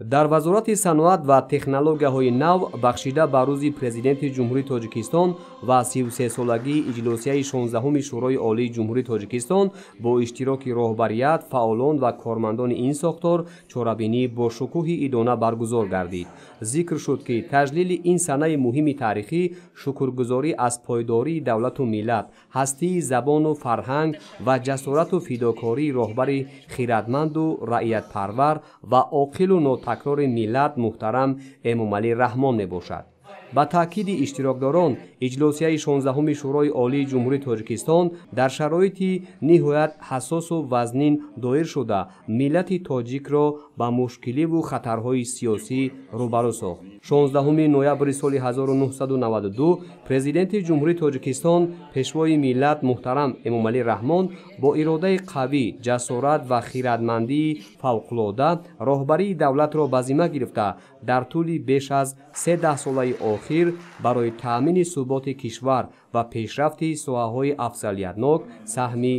дар вазорати саноат ва технологияҳои нав бахшида ба рӯзи президенти ҷумҳурии Тоҷикистон ва 33-солагии иҷлосияи 16-уми Шӯрои Олии Ҷумҳурии Тоҷикистон бо иштироки роҳбарият, фаъолон ва кормандони ин сохтор чорабинӣ бо шукӯҳи идона баргузор гардид. Зикр шуд ки таҷлили ин санаи муҳими таърихӣ шукргузорӣ аз пойдории давлату миллат, ҳастии забону фарҳанг ва ҷасорату фидокории роҳбари хиратманду раъиятпарвар ва оқилу нотакрори миллат муҳтарам Эмомалӣ Раҳмон мебошад. ба таъкиди иштирокдорон, иҷлосияи 16-уми Шӯрои Олии Ҷумҳурии Тоҷикистон дар шароити ниҳоят ҳассосу вазнин доир шуда, миллати тоҷикро ба мушкиливу хатарҳои сиёсӣ рӯбарӯ сохт. 16 ноябри соли 1992 президенти Ҷумҳурии Тоҷикистон, пешвои миллат муҳтарам Эмомалӣ Раҳмон бо иродаи қавӣ, ҷасорат ва хиратмандии фавқулода роҳбарии давлатро ба зимма гирифта, дар тӯли беш аз 13 солаи охир барои таъмини суботи кишвар ва пешрафти соҳаҳои афзалиятнок саҳми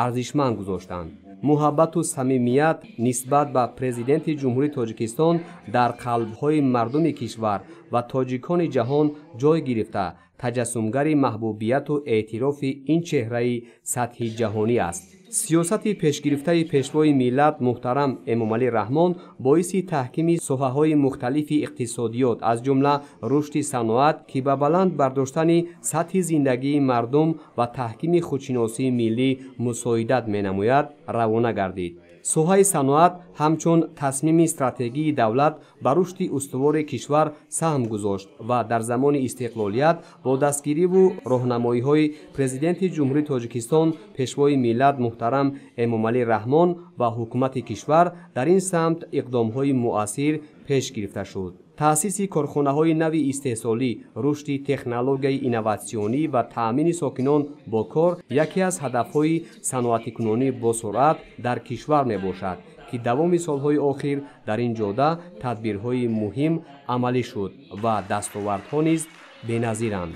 арзишманд гузоштанд. муҳаббату самимият нисбат ба президенти Ҷумҳурии Тоҷикистон дар қалбҳои мардуми кишвар ва тоҷикони ҷаҳон ҷой гирифта, таҷассумгари маҳбубияту эътирофи ин чеҳраи сатҳи ҷаҳонӣ аст. сиёсати пешгирифтаи пешвои миллат муҳтарам Эмомалӣ Раҳмон боиси таҳкими соҳаҳои мухталифи иқтисодиёт, аз ҷумла рушди саноат, ки ба баланд бардоштани сатҳи зиндагии мардум ва таҳкими худшиносии миллӣ мусоидат менамояд, равона гардид. соҳаи саноат ҳамчун тасмими стратегии давлат ба рушди устувори кишвар саҳм гузошт ва дар замони истиқлолият бо дастгириву роҳнамоиҳои президенти Ҷумҳурии Тоҷикистон, пешвои миллат муҳтарам Эмомалӣ Раҳмон ва ҳукумати кишвар дар ин самт иқдомҳои муассир пеш гирифта шуд. таъсиси корхонаҳои нави истеҳсолӣ, рушди технологияи инноватсионӣ ва таъмини сокинон бо кор яке аз ҳадафҳои саноатикунонӣ бо суръат дар кишвар мебошад, ки давоми солҳои охир дар ин ҷода тадбирҳои муҳим амалӣ шуд ва дастовардҳо низ беназиранд.